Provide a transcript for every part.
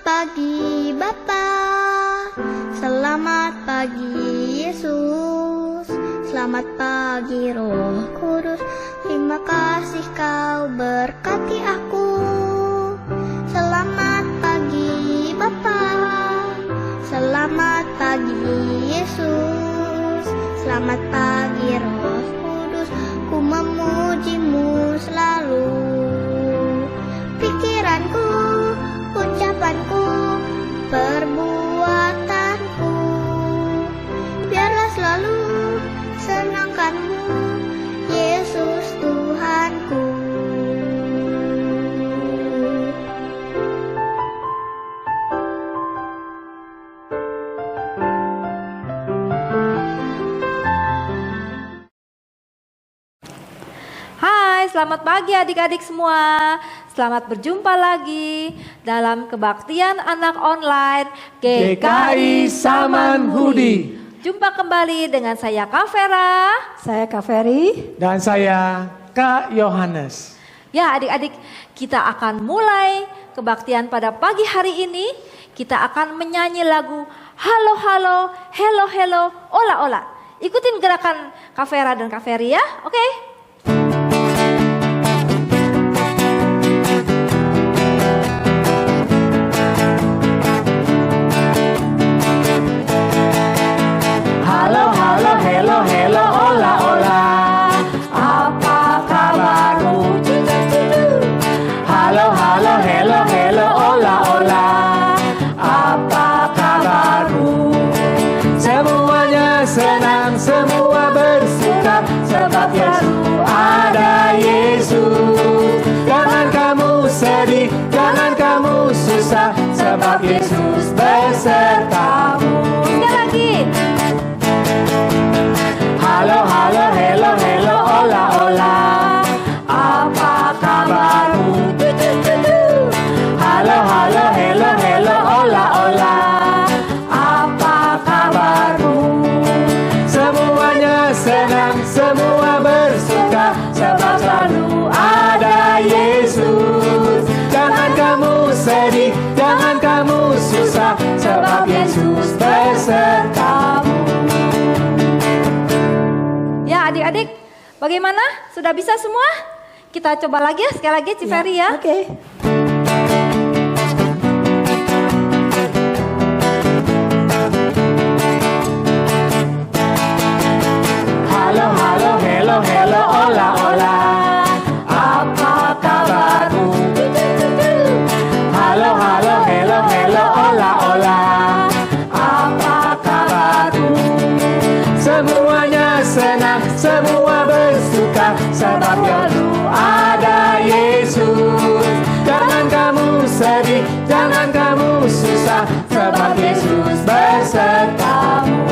pagi Bapa, selamat pagi Yesus, selamat pagi Roh Kudus. Terima kasih kau berkati aku. Selamat pagi Bapa, selamat pagi Yesus, selamat pagi Roh Kudus. Ku memujimu selalu. Pikiranku, ucapanku, perbuatanku, biarlah selalu senangkanmu, Yesus Tuhanku. Hai, selamat pagi adik-adik semua. Selamat berjumpa lagi dalam kebaktian anak online GKI Samanhudi. Jumpa kembali dengan saya Kak Vera. Saya Kak Ferry. Dan saya Kak Yohanes. Ya adik-adik, kita akan mulai kebaktian pada pagi hari ini. Kita akan menyanyi lagu Halo Halo, Hello Hello, Ola Ola. Ikutin gerakan Kak Vera dan Kak Ferry ya, oke? Halo, halo, hello, hello, ola, ola. Apa kabarmu? Halo, halo, hello, hello, ola, ola. Apa kabarmu? Semuanya senang, semua bersuka, sebab Yesus ada Yesus. Jangan kamu sedih, jangan kamu susah, sebab Yesus besertamu. Sekali lagi. Halo, halo, hello, hello, ola, ola. Apa kabarmu? Halo, halo, hello, hello, ola, ola. Apa kabarmu? Semuanya senang, semua bersuka, sebab selalu ada Yesus. Jangan kamu sedih, jangan kamu susah, sebab Yesus besertamu. Ya adik-adik, bagaimana? Sudah bisa semua? Kita coba lagi ya, sekali lagi Ciferi ya. Oke. Halo, halo, hello, hello, ola, ola. Apa kabarmu? Halo, halo, hello, hello, ola, ola. Apa kabarmu? Semuanya senang, semua bersuka, sebab selalu ada Yesus. Jangan kamu sedih, jangan kamu susah, sebab Yesus besertamu.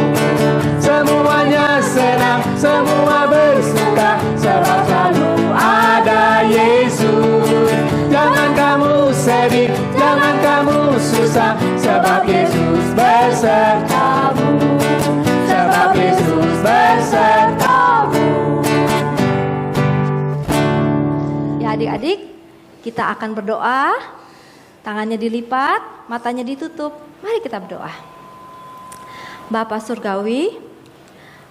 Semuanya senang, semua bersuka, sebab selalu ada Yesus. Jangan kamu sedih, jangan kamu susah, sebab Yesus besertamu. Sebab Yesus besertamu. Ya adik-adik, kita akan berdoa. Tangannya dilipat, matanya ditutup. Mari kita berdoa. Bapa Surgawi,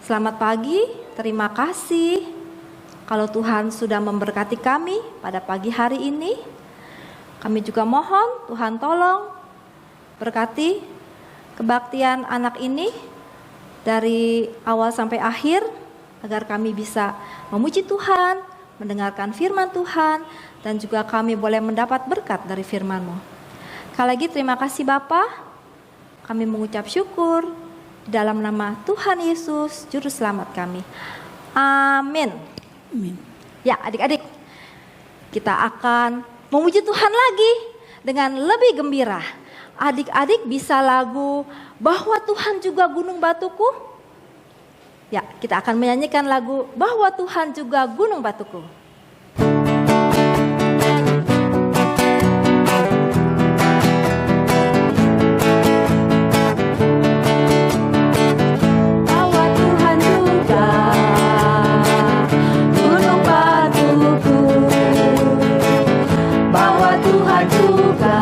selamat pagi, terima kasih kalau Tuhan sudah memberkati kami pada pagi hari ini. Kami juga mohon Tuhan tolong berkati kebaktian anak ini dari awal sampai akhir, agar kami bisa memuji Tuhan, mendengarkan firman Tuhan, dan juga kami boleh mendapat berkat dari firman-Mu. Sekali lagi terima kasih Bapa, kami mengucap syukur di dalam nama Tuhan Yesus, Juru Selamat kami. Amin. Amin. Ya adik-adik, kita akan memuji Tuhan lagi dengan lebih gembira. Adik-adik bisa lagu Bahwa Tuhan Juga Gunung Batuku. Ya, kita akan menyanyikan lagu Bahwa Tuhan Juga Gunung Batuku. Bahwa Tuhan juga gunung batuku, bahwa Tuhan juga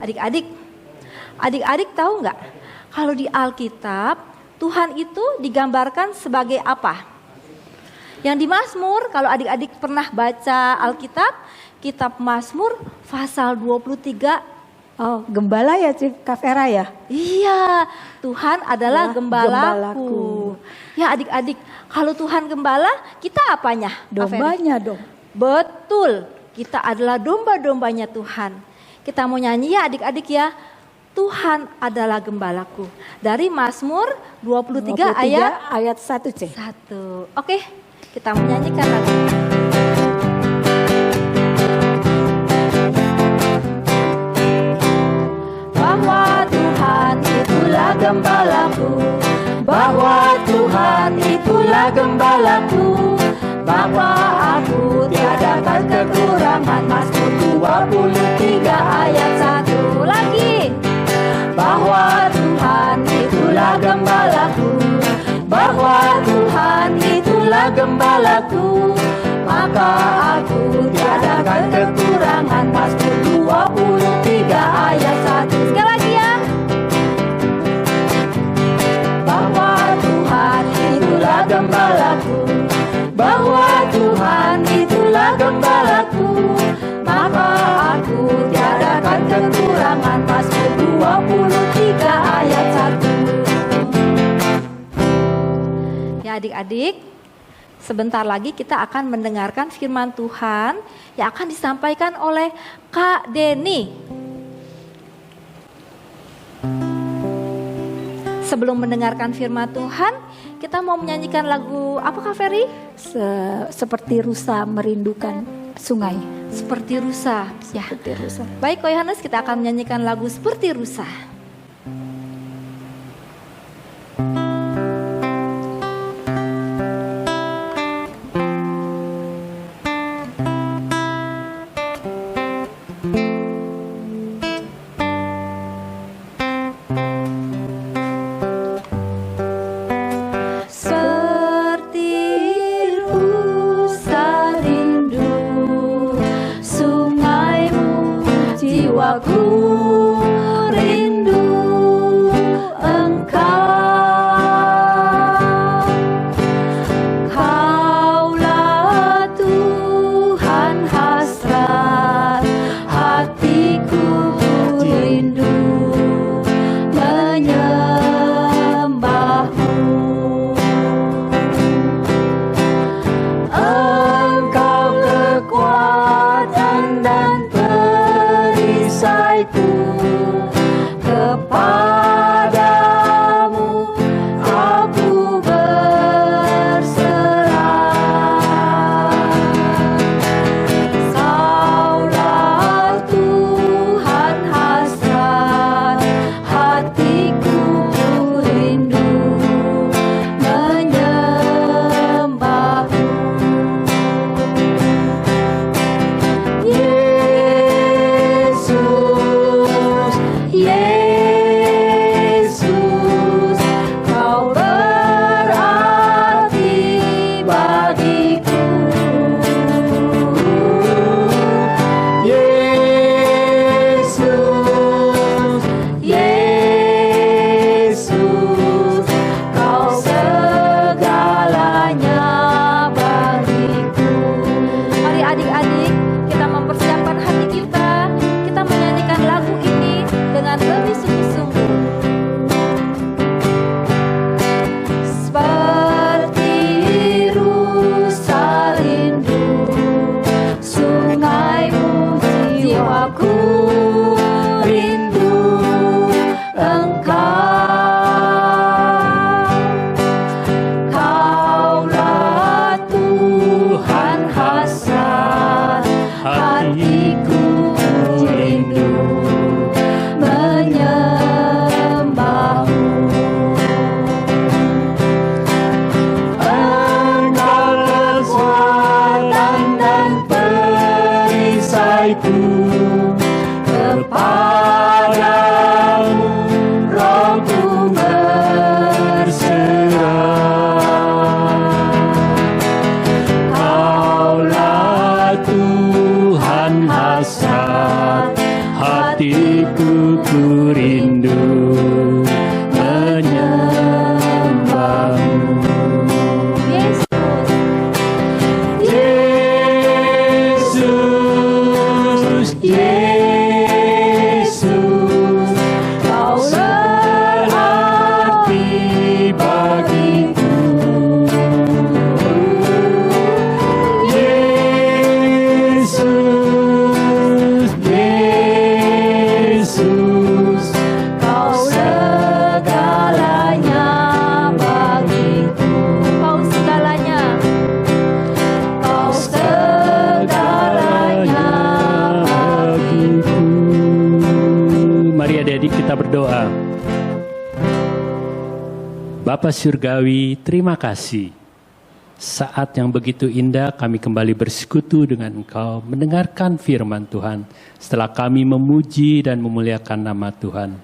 Adik-adik tahu nggak? Kalau di Alkitab, Tuhan itu digambarkan sebagai apa? Yang di Mazmur, kalau adik-adik pernah baca Alkitab, kitab Mazmur pasal 23. Oh, gembala ya Kak Vera ya? Iya, Tuhan adalah gembalaku. Ya adik-adik, kalau Tuhan gembala, kita apanya? Dombanya dong. Betul, kita adalah domba-dombanya Tuhan. Kita mau nyanyi ya adik-adik ya. Tuhan adalah gembalaku. Dari Mazmur 23 ayat 1 C. 1. Oke, kita menyanyikan lagu. Bahwa Tuhan itulah gembalaku, bahwa Tuhan itulah gembalaku, bahwa aku tiadakan kekurangan. Mazmur 23 ayat 1 lagi. Bahwa Tuhan itulah gembalaku, bahwa Tuhan itulah gembalaku, maka aku tiadakan kekurangan. Mazmur 23 ayat 1. Sekali lagi ya. Bahwa Tuhan itulah gembalaku, bahwa Tuhan itulah gembalaku, maka aku tiadakan kekurangan. Mazmur 23 ayat 1. Ya adik-adik, sebentar lagi kita akan mendengarkan firman Tuhan yang akan disampaikan oleh Kak Deni. Sebelum mendengarkan firman Tuhan, kita mau menyanyikan lagu apa Kak Ferry? Seperti rusa merindukan sungai. Seperti rusa. Ya. Seperti rusa. Baik Ko Yohanes, kita akan menyanyikan lagu Seperti Rusa. Aku rindu Engkau, Kaulah Tuhan hasrat hatiku, rindu menyembah-Mu. Engkau kekuatan dan kepadamu aku berserah. Kaulah Tuhan hasrat hatiku, rindu menyembah-Mu. Yesus, Kau berarti bagiku. Yesus, Yesus, Kau segalanya bagiku. Mari adik-adik, kita mempersiapkan hati kita. Kita menyanyikan lagu ini dengan lebih sungguh-sungguh. Seperti rusa rindu sungai-Mu, jiwaku rindu Engkau. Kaulah Tuhan hasrat hatiku, rindu menyembah-Mu. Engkau kekuatan dan perisaiku, kepadamu rohku berserah. Kaulah Tuhan hasrat hatiku, ku rindu menyembahmu. Yesus, Yesus, kau berarti bagiku. Yesus, Yesus, Kau segalanya bagiku. Kau segalanya. Kau segalanya bagiku. Mari adik-adik kita berdoa. Bapa Surgawi, terima kasih. Saat yang begitu indah kami kembali bersekutu dengan Engkau, mendengarkan firman Tuhan. Setelah kami memuji dan memuliakan nama Tuhan,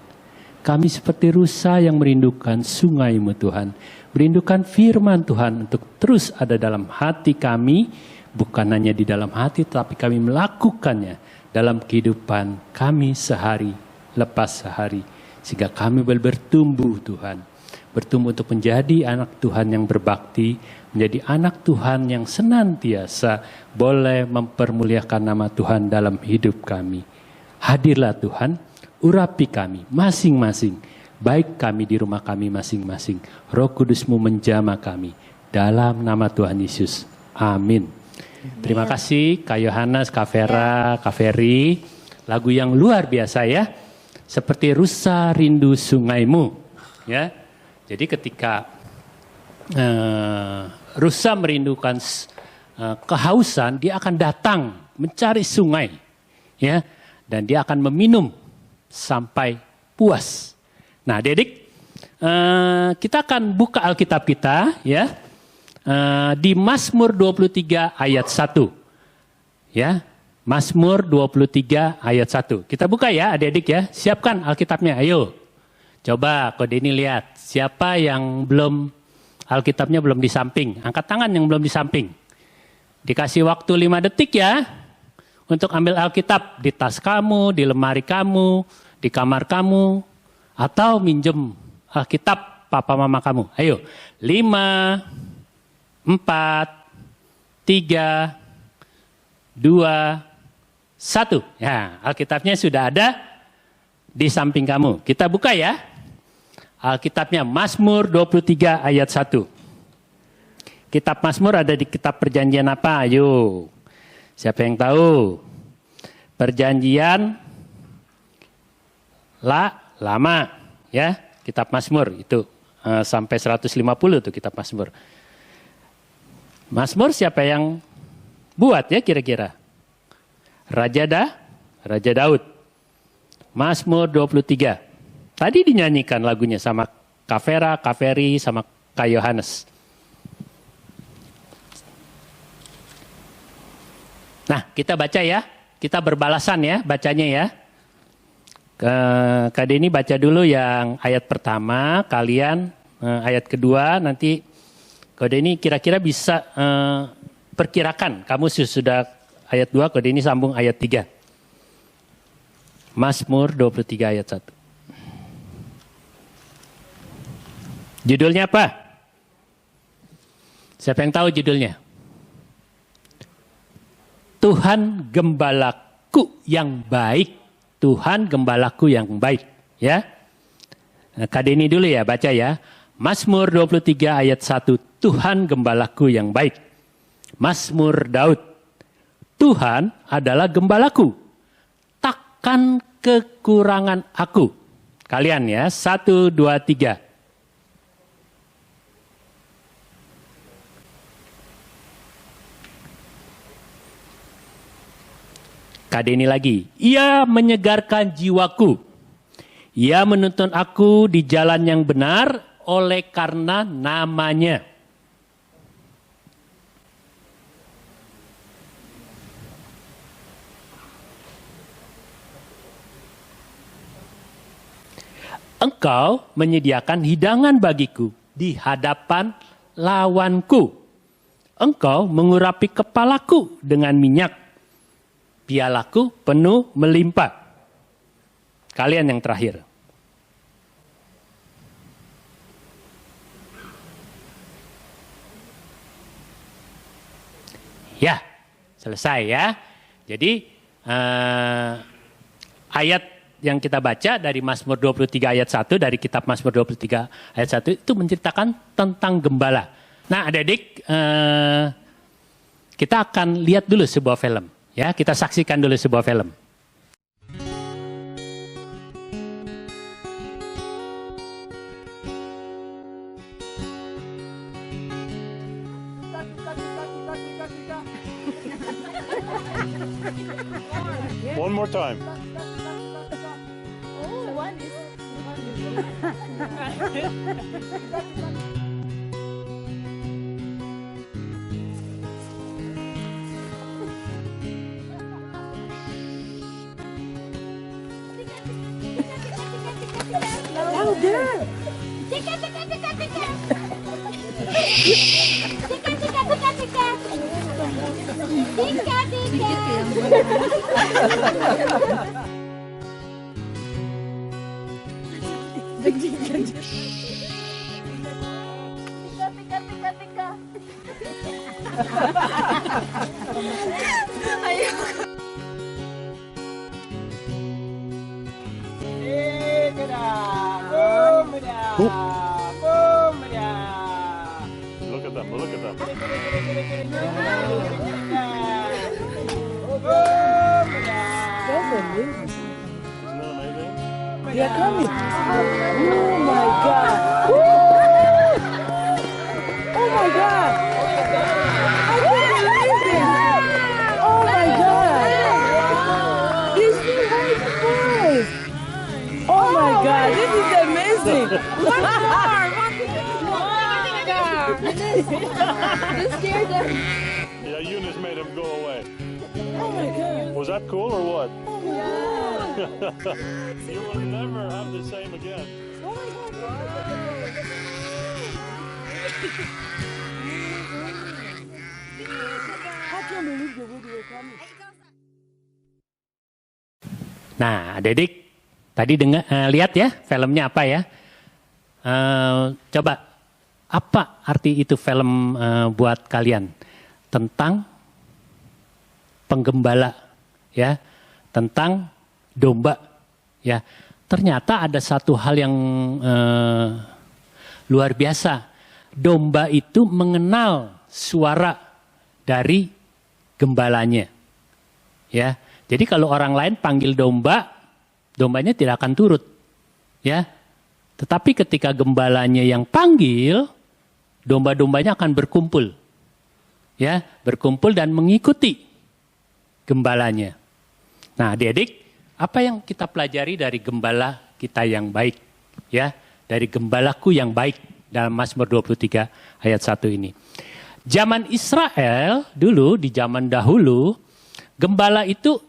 kami seperti rusa yang merindukan sungai-Mu Tuhan. Merindukan firman Tuhan untuk terus ada dalam hati kami, bukan hanya di dalam hati, tapi kami melakukannya dalam kehidupan kami sehari lepas sehari. Sehingga kami boleh bertumbuh Tuhan. Bertumbuh untuk menjadi anak Tuhan yang berbakti, menjadi anak Tuhan yang senantiasa boleh mempermuliakan nama Tuhan dalam hidup kami. Hadirlah Tuhan, urapi kami masing-masing, baik kami di rumah kami masing-masing. Roh Kudus-Mu menjamah kami. Dalam nama Tuhan Yesus. Amin. Terima kasih Kak Yohanes, Kak Vera, Kak Ferry. Lagu yang luar biasa ya. Seperti rusa rindu sungai-Mu. Ya. Jadi ketika rusa merindukan kehausan, dia akan datang mencari sungai, ya, dan dia akan meminum sampai puas. Nah, adik-adik, kita akan buka Alkitab kita, ya, di Mazmur 23 ayat 1, ya, Mazmur 23 ayat 1. Kita buka ya, adik-adik ya, siapkan Alkitabnya, ayo. Coba kode ini lihat, siapa yang belum Alkitabnya belum di samping, angkat tangan yang belum di samping. Dikasih waktu 5 detik ya, untuk ambil Alkitab di tas kamu, di lemari kamu, di kamar kamu, atau minjem Alkitab papa mama kamu. Ayo, 5, 4, 3, 2, 1. Ya, Alkitabnya sudah ada di samping kamu. Kita buka ya. Alkitabnya Mazmur 23 ayat 1. Kitab Mazmur ada di kitab perjanjian apa? Ayo. Siapa yang tahu? Perjanjian lama ya, kitab Mazmur itu sampai 150 tuh kitab Mazmur. Mazmur siapa yang buat ya kira-kira? Raja Daud. Mazmur 23. Tadi dinyanyikan lagunya sama Kak Vera, Kak Ferry, sama Kak Yohanes. Nah, kita baca ya. Kita berbalasan ya, bacanya ya. Kak Denny baca dulu yang ayat pertama, kalian ayat kedua, nanti Kak Denny kira-kira bisa perkirakan. Kamu sudah ayat 2, Kak Denny sambung ayat 3. Mazmur 23 ayat 1. Judulnya apa? Siapa yang tahu judulnya? Tuhan gembalaku yang baik. Tuhan gembalaku yang baik. Ya. Nah, Kak Denny dulu ya, baca ya. Mazmur 23 ayat 1. Tuhan gembalaku yang baik. Mazmur Daud. Tuhan adalah gembalaku. Takkan kekurangan aku. Kalian ya, 1, 2, 3. Kak Denny lagi. Ia menyegarkan jiwaku. Ia menuntun aku di jalan yang benar oleh karena namanya. Engkau menyediakan hidangan bagiku di hadapan lawanku. Engkau mengurapi kepalaku dengan minyak. Pialaku penuh melimpah. Kalian yang terakhir. Ya, selesai ya. Jadi ayat yang kita baca dari Mazmur 23 ayat 1, dari kitab Mazmur 23 ayat 1 itu menceritakan tentang gembala. Nah, adik-adik, kita akan lihat dulu sebuah film. Ya, kita saksikan dulu sebuah film. One more time. Look at them, look at them. Isn't that amazing? They are coming. Oh my God. Woo! Oh my God. I can't believe it. Oh my God. These new white boys. Oh my God. This is amazing. One more. This scared them. Yeah, Eunice made him go away. Oh my God. Was that cool or what? Oh my God. You will never have the same again. Oh my God. I can't believe the way they were coming. Nah, adik-adik, tadi lihat ya filmnya apa ya? Coba, apa arti itu film buat kalian? Tentang penggembala, ya, tentang domba, ya. Ternyata ada satu hal yang luar biasa. Domba itu mengenal suara dari gembalanya, ya. Jadi kalau orang lain panggil domba, dombanya tidak akan turut, ya. Tetapi ketika gembalanya yang panggil, domba-dombanya akan berkumpul, ya, berkumpul dan mengikuti gembalanya. Nah, adik-adik, apa yang kita pelajari dari gembala kita yang baik, ya, dari gembalaku yang baik dalam Mazmur 23 ayat 1 ini. Zaman Israel dulu, di zaman dahulu, gembala itu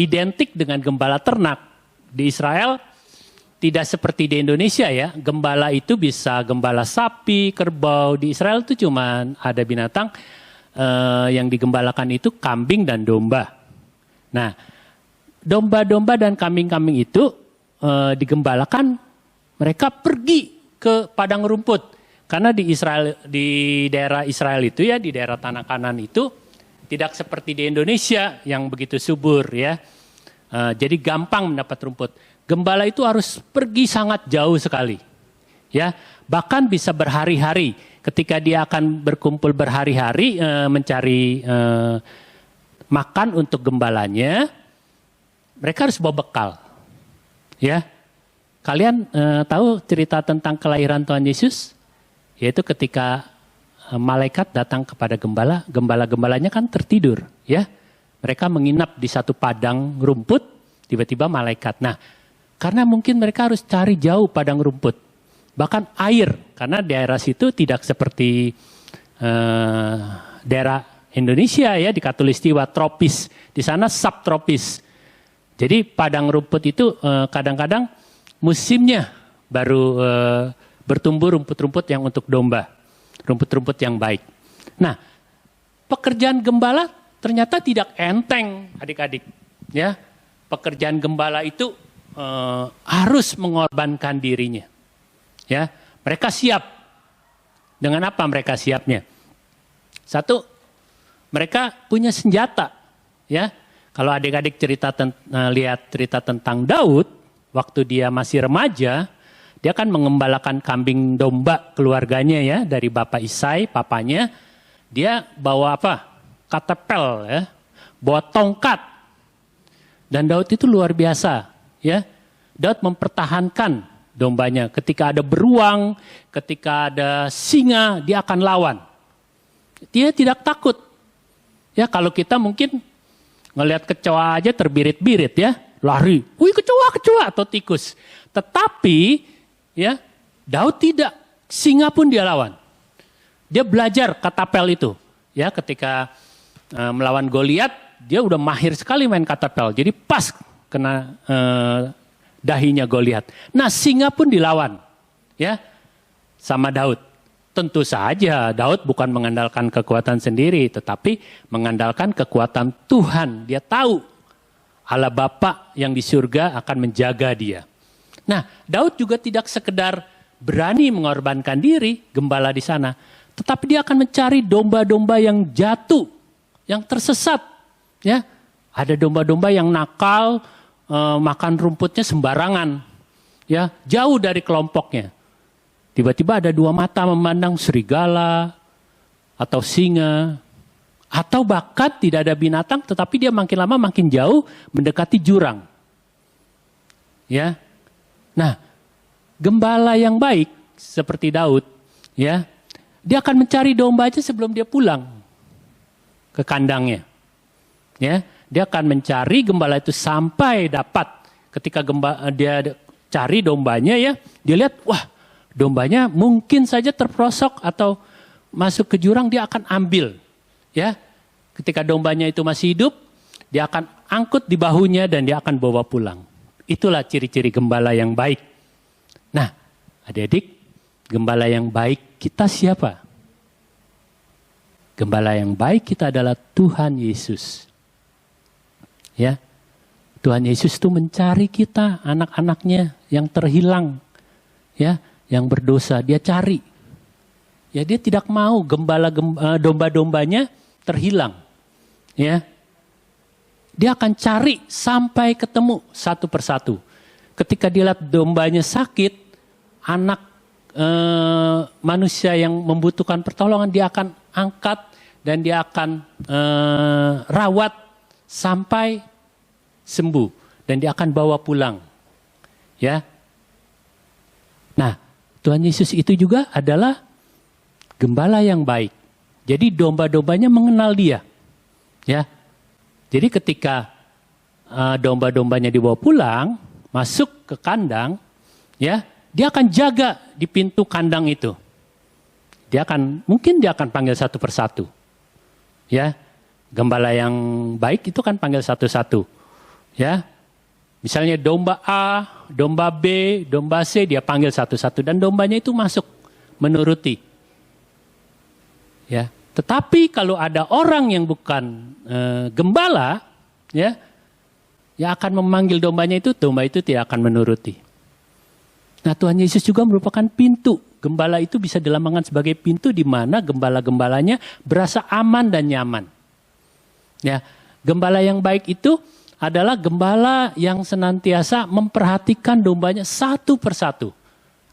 identik dengan gembala ternak. Di Israel tidak seperti di Indonesia ya, gembala itu bisa gembala sapi, kerbau. Di Israel itu cuma ada binatang yang digembalakan itu kambing dan domba. Nah, domba-domba dan kambing-kambing itu digembalakan, mereka pergi ke padang rumput. Karena di Israel, di daerah Israel itu ya, di daerah tanah Kanan itu tidak seperti di Indonesia yang begitu subur ya. Jadi gampang mendapat rumput. Gembala itu harus pergi sangat jauh sekali. Ya, bahkan bisa berhari-hari. Ketika dia akan berkumpul berhari-hari mencari makan untuk gembalanya, mereka harus bawa bekal. Ya. Kalian tahu cerita tentang kelahiran Tuhan Yesus? Yaitu ketika malaikat datang kepada gembala, gembala-gembalanya kan tertidur, ya. Mereka menginap di satu padang rumput, tiba-tiba malaikat. Nah, karena mungkin mereka harus cari jauh padang rumput, bahkan air, karena daerah situ tidak seperti daerah Indonesia ya, di Katulistiwa tropis, di sana subtropis. Jadi padang rumput itu kadang-kadang musimnya baru bertumbuh rumput-rumput yang untuk domba. Rumput-rumput yang baik. Nah, pekerjaan gembala ternyata tidak enteng, adik-adik. Ya, pekerjaan gembala itu harus mengorbankan dirinya. Ya, mereka siap. Dengan apa mereka siapnya? Satu, mereka punya senjata. Ya, kalau adik-adik lihat cerita tentang Daud, waktu dia masih remaja, dia kan mengembalakan kambing domba keluarganya ya, dari Bapak Isai, papanya. Dia bawa apa? Katapel ya, bawa tongkat. Dan Daud itu luar biasa ya. Daud mempertahankan dombanya. Ketika ada beruang, ketika ada singa, dia akan lawan. Dia tidak takut. Ya, kalau kita mungkin ngelihat kecoa aja terbirit-birit ya, lari. Wih, kecoa atau tikus. Tetapi ya, Daud tidak, singa pun dia lawan. Dia belajar katapel itu. Ya, ketika melawan Goliat, dia udah mahir sekali main katapel. Jadi pas kena dahinya Goliat. Nah, singa pun dilawan ya sama Daud. Tentu saja Daud bukan mengandalkan kekuatan sendiri, tetapi mengandalkan kekuatan Tuhan. Dia tahu Allah Bapa yang di surga akan menjaga dia. Nah, Daud juga tidak sekedar berani mengorbankan diri, gembala di sana, tetapi dia akan mencari domba-domba yang jatuh, yang tersesat. Ya, ada domba-domba yang nakal, makan rumputnya sembarangan, ya, jauh dari kelompoknya. Tiba-tiba ada dua mata memandang serigala atau singa, atau bahkan tidak ada binatang, tetapi dia makin lama makin jauh mendekati jurang. Ya, nah, gembala yang baik seperti Daud, ya, dia akan mencari domba aja sebelum dia pulang ke kandangnya. Ya, dia akan mencari gembala itu sampai dapat. Ketika dia cari dombanya ya, dia lihat, wah, dombanya mungkin saja terperosok atau masuk ke jurang, dia akan ambil. Ya, ketika dombanya itu masih hidup, dia akan angkut di bahunya dan dia akan bawa pulang. Itulah ciri-ciri gembala yang baik. Nah, adik-adik, gembala yang baik kita siapa? Gembala yang baik kita adalah Tuhan Yesus. Ya, Tuhan Yesus itu mencari kita, anak-anaknya yang terhilang, ya, yang berdosa, dia cari. Ya, dia tidak mau domba-dombanya terhilang. Ya, dia akan cari sampai ketemu satu persatu. Ketika dia lihat dombanya sakit, anak manusia yang membutuhkan pertolongan, dia akan angkat dan dia akan rawat sampai sembuh dan dia akan bawa pulang. Ya. Nah, Tuhan Yesus itu juga adalah gembala yang baik. Jadi domba-dombanya mengenal dia. Ya. Jadi ketika domba-dombanya dibawa pulang, masuk ke kandang, ya, dia akan jaga di pintu kandang itu. Mungkin dia akan panggil satu persatu. Ya. Gembala yang baik itu kan panggil satu-satu. Ya, misalnya domba A, domba B, domba C, dia panggil satu-satu dan dombanya itu masuk menuruti. Ya, tetapi kalau ada orang yang bukan gembala, ya, yang akan memanggil dombanya itu, domba itu tidak akan menuruti. Nah, Tuhan Yesus juga merupakan pintu. Gembala itu bisa dilambangkan sebagai pintu di mana gembala-gembalanya berasa aman dan nyaman. Ya, gembala yang baik itu adalah gembala yang senantiasa memperhatikan dombanya satu persatu.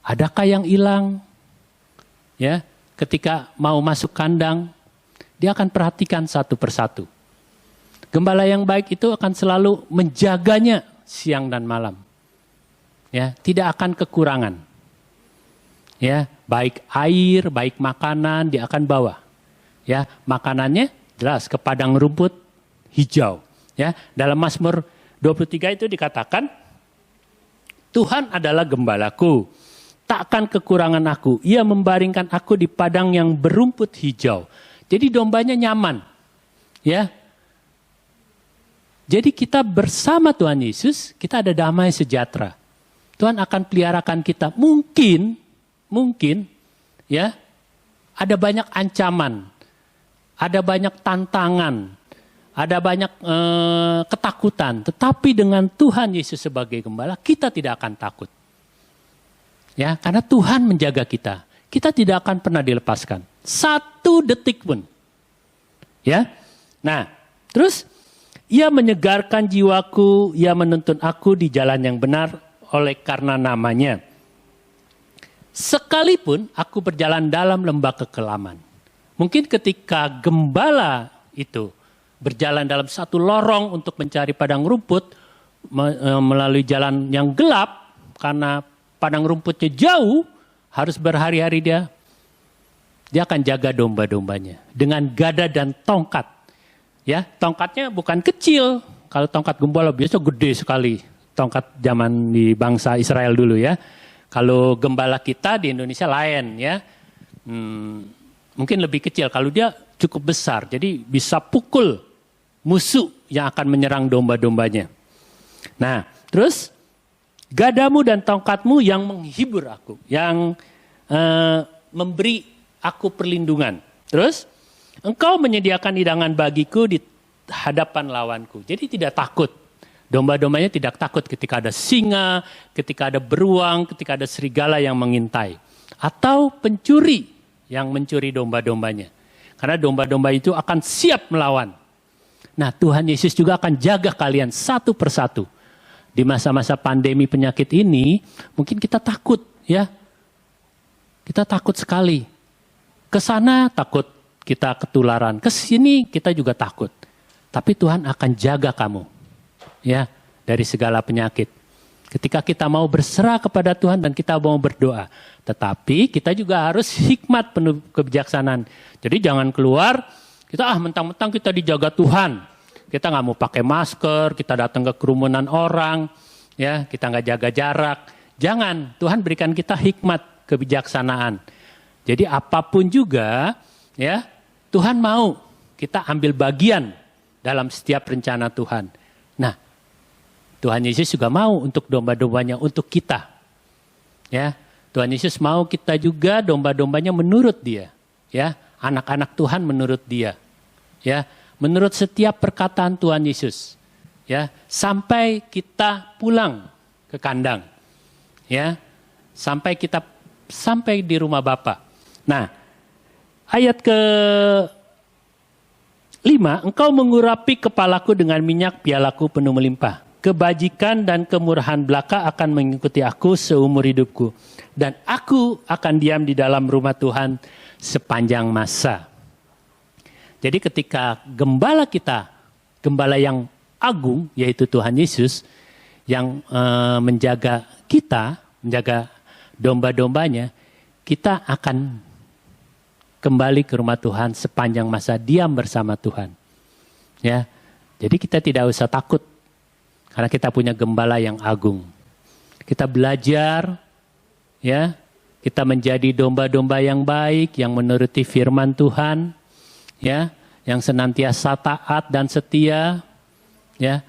Adakah yang hilang? Ya, ketika mau masuk kandang, dia akan perhatikan satu persatu. Gembala yang baik itu akan selalu menjaganya siang dan malam. Ya, tidak akan kekurangan. Ya, baik air, baik makanan dia akan bawa. Ya, makanannya jelas ke padang rumput hijau. Ya, dalam Mazmur 23 itu dikatakan, Tuhan adalah gembalaku, takkan kekurangan aku. Ia membaringkan aku di padang yang berumput hijau. Jadi dombanya nyaman. Ya. Jadi kita bersama Tuhan Yesus, kita ada damai sejahtera. Tuhan akan peliharakan kita. Mungkin, ya, ada banyak ancaman, ada banyak tantangan, ada banyak ketakutan. Tetapi dengan Tuhan Yesus sebagai gembala, kita tidak akan takut. Ya, karena Tuhan menjaga kita. Kita tidak akan pernah dilepaskan. 1 detik pun. Ya. Nah, terus ia menyegarkan jiwaku, ia menuntun aku di jalan yang benar oleh karena namanya. Sekalipun aku berjalan dalam lembah kekelaman. Mungkin ketika gembala itu berjalan dalam satu lorong untuk mencari padang rumput melalui jalan yang gelap karena padang rumputnya jauh, harus berhari-hari dia akan jaga domba-dombanya dengan gada dan tongkat. Ya, tongkatnya bukan kecil. Kalau tongkat gembala biasa gede sekali. Tongkat zaman di bangsa Israel dulu ya. Kalau gembala kita di Indonesia lain ya. Mungkin lebih kecil. Kalau dia cukup besar. Jadi bisa pukul musuh yang akan menyerang domba-dombanya. Nah, terus gadamu dan tongkatmu yang menghibur aku, yang memberi aku perlindungan. Terus, engkau menyediakan hidangan bagiku di hadapan lawanku. Jadi tidak takut. Domba-dombanya tidak takut ketika ada singa, ketika ada beruang, ketika ada serigala yang mengintai. Atau pencuri yang mencuri domba-dombanya. Karena domba-domba itu akan siap melawan. Nah, Tuhan Yesus juga akan jaga kalian satu persatu. Di masa-masa pandemi penyakit ini, mungkin kita takut ya. Kita takut sekali. Ke sana takut kita ketularan. Ke sini kita juga takut. Tapi Tuhan akan jaga kamu ya dari segala penyakit. Ketika kita mau berserah kepada Tuhan dan kita mau berdoa. Tetapi kita juga harus hikmat penuh kebijaksanaan. Jadi jangan keluar, kita mentang-mentang kita dijaga Tuhan. Kita nggak mau pakai masker, kita datang ke kerumunan orang, ya kita nggak jaga jarak. Jangan, Tuhan berikan kita hikmat kebijaksanaan. Jadi apapun juga, ya Tuhan mau kita ambil bagian dalam setiap rencana Tuhan. Nah, Tuhan Yesus juga mau untuk domba-dombanya untuk kita. Ya, Tuhan Yesus mau kita juga domba-dombanya menurut Dia. Ya, anak-anak Tuhan menurut Dia. Ya. Menurut setiap perkataan Tuhan Yesus, ya, sampai kita pulang ke kandang, ya, sampai di rumah Bapa. Nah, ayat ke-5, engkau mengurapi kepalaku dengan minyak, pialaku penuh melimpah. Kebajikan dan kemurahan belaka akan mengikuti aku seumur hidupku, dan aku akan diam di dalam rumah Tuhan sepanjang masa. Jadi ketika gembala kita, gembala yang agung, yaitu Tuhan Yesus, yang menjaga kita, menjaga domba-dombanya, kita akan kembali ke rumah Tuhan sepanjang masa diam bersama Tuhan. Ya, jadi kita tidak usah takut, karena kita punya gembala yang agung. Kita belajar, ya, kita menjadi domba-domba yang baik, yang menuruti firman Tuhan, ya, yang senantiasa taat dan setia, ya.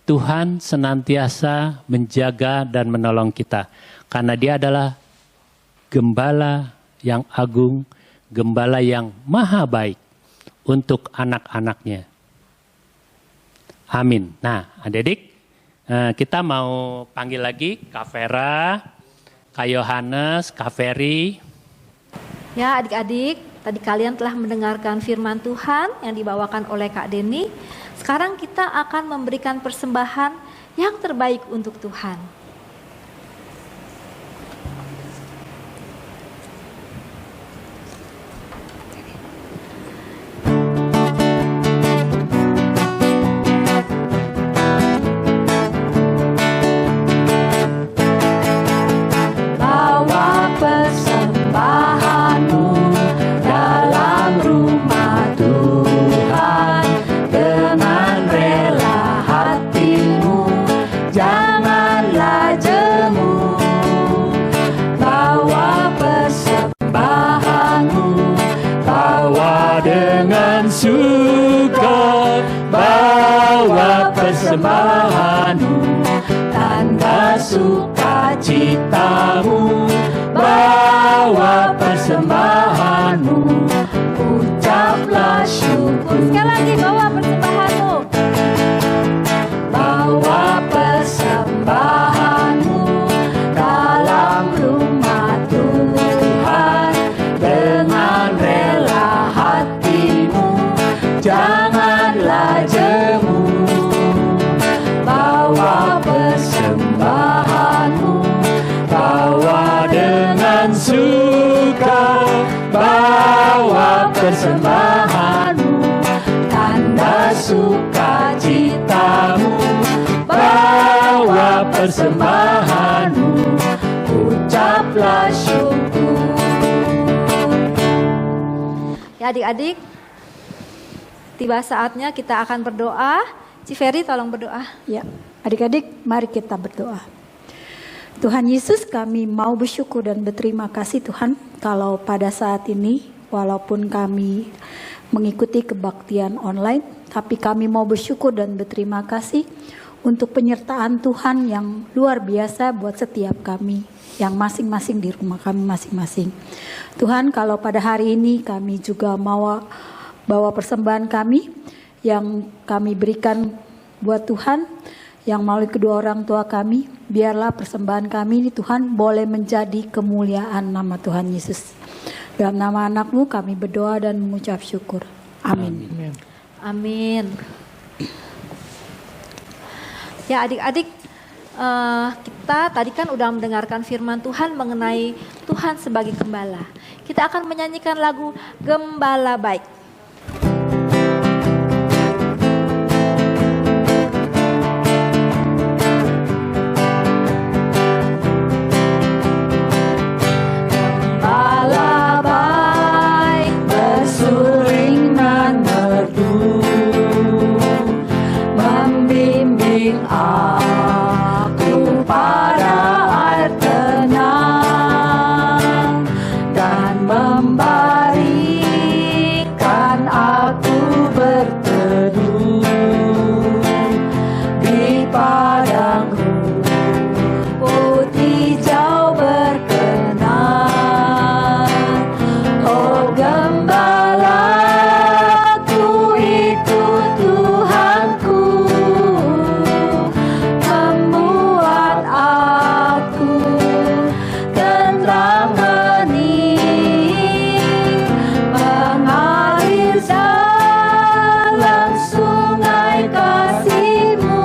Tuhan senantiasa menjaga dan menolong kita, karena Dia adalah gembala yang agung, gembala yang maha baik untuk anak-anaknya. Amin. Nah, adik-adik, kita mau panggil lagi Kak Vera, Kak Yohanes, Kak Ferry. Ya, adik-adik, tadi kalian telah mendengarkan firman Tuhan yang dibawakan oleh Kak Denny. Sekarang kita akan memberikan persembahan yang terbaik untuk Tuhan. Bawa persembahanmu dalam rumah Tuhan dengan rela hatimu, janganlah jemu. Bawa persembahanmu, bawa dengan suka, bawa persembahanmu, tanda sukacitamu. Bawa persembahanmu, ucaplah syukur. Sekali lagi, bawa persembahanmu. persembahan-Mu, ucaplah syukur. Ya adik-adik, tiba saatnya kita akan berdoa. Ciferi tolong berdoa. Ya, adik-adik mari kita berdoa. Tuhan Yesus, kami mau bersyukur dan berterima kasih Tuhan kalau pada saat ini walaupun kami mengikuti kebaktian online, tapi kami mau bersyukur dan berterima kasih untuk penyertaan Tuhan yang luar biasa buat setiap kami yang masing-masing di rumah kami masing-masing. Tuhan, kalau pada hari ini kami juga mau bawa persembahan kami yang kami berikan buat Tuhan, yang melalui kedua orang tua kami, biarlah persembahan kami ini Tuhan boleh menjadi kemuliaan nama Tuhan Yesus. Dalam nama anak-Mu kami berdoa dan mengucap syukur. Amin. Amin. Ya adik-adik, kita tadi kan udah mendengarkan firman Tuhan mengenai Tuhan sebagai gembala. Kita akan menyanyikan lagu Gembala Baik. Aku pada air tenang dan membaringkan aku berteduh di padang rumput hijau berkenan. Oh gembalaku itu Tuhanku, membuat aku tentram hening, mengalir dalam sungai kasih-Mu,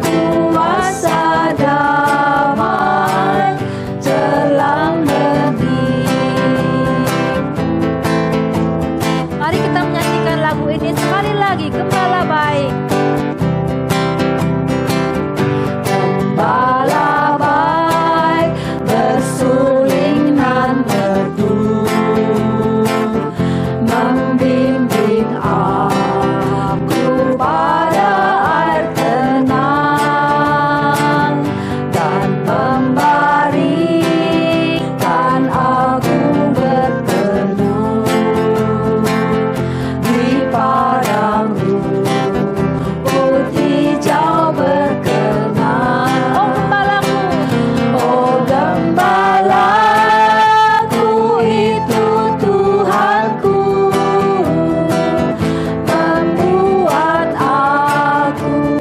kuasa damai jelang hening. Mari kita menyanyikan lagu ini sekali lagi, Gembala Baik. Gembala baik bersuling nan teduh, membimbing aku pada air tenang dan membaringkan aku berteduh di padang rumput hijau berkenan. Oh gembalaku, Oh gembalaku itu Tuhanku, membuat aku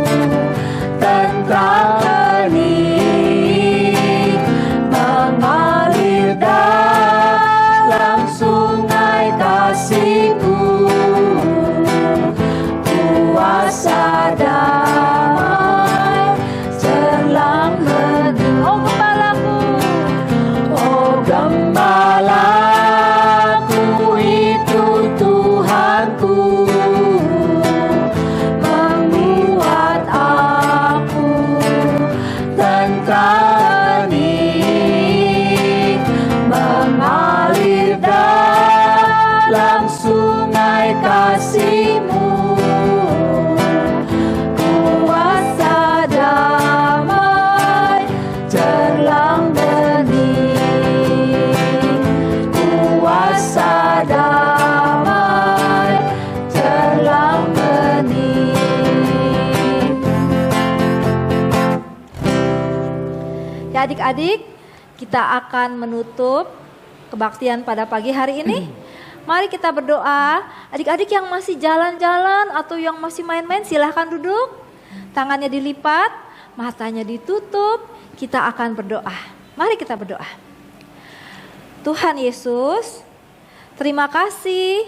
tentram hening, mengalir dalam sungai kasih-Mu, kuasa damai jelang hening. oh gembalaku, Oh gembalaku itu Tuhanku, membuat aku tentram hening, mengalir dalam sungai kasih-Mu, kuasa damai jelang hening, kuasa damai jelang hening. ya adik-adik, kita akan menutup kebaktian pada pagi hari ini. Mari kita berdoa. Adik-adik yang masih jalan-jalan atau yang masih main-main silahkan duduk. Tangannya dilipat, matanya ditutup. Kita akan berdoa. Mari kita berdoa. Tuhan Yesus, terima kasih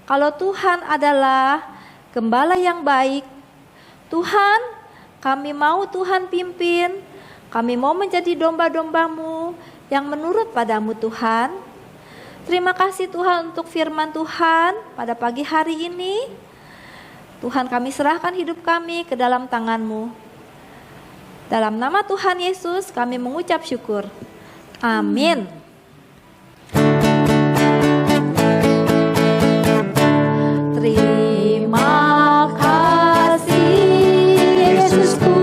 kalau Tuhan adalah gembala yang baik. Tuhan, kami mau Tuhan pimpin. Kami mau menjadi domba-domba-Mu yang menurut pada-Mu Tuhan. Terima kasih Tuhan untuk firman Tuhan pada pagi hari ini. Tuhan, kami serahkan hidup kami ke dalam tangan-Mu. Dalam nama Tuhan Yesus kami mengucap syukur. Amin. Terima kasih Yesusku,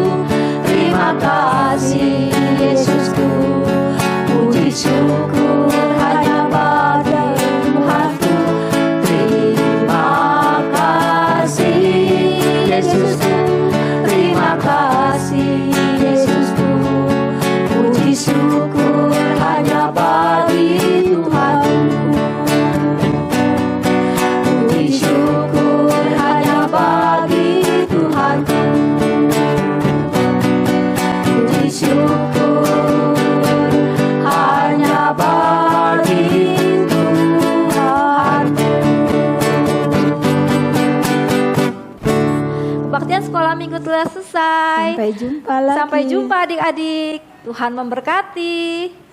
terima kasih Yesusku, puji syukur hanya bagi Tuhanku. Terima kasih Yesusku, terima kasih Yesusku, puji syukur hanya bagi Tuhanku. Puji syukur hanya bagi Tuhanku. Puji syukur hanya bagi Tuhanku. Kebaktian sekolah minggu telah selesai. Sampai jumpa lagi. Sampai jumpa adik-adik. Tuhan memberkati.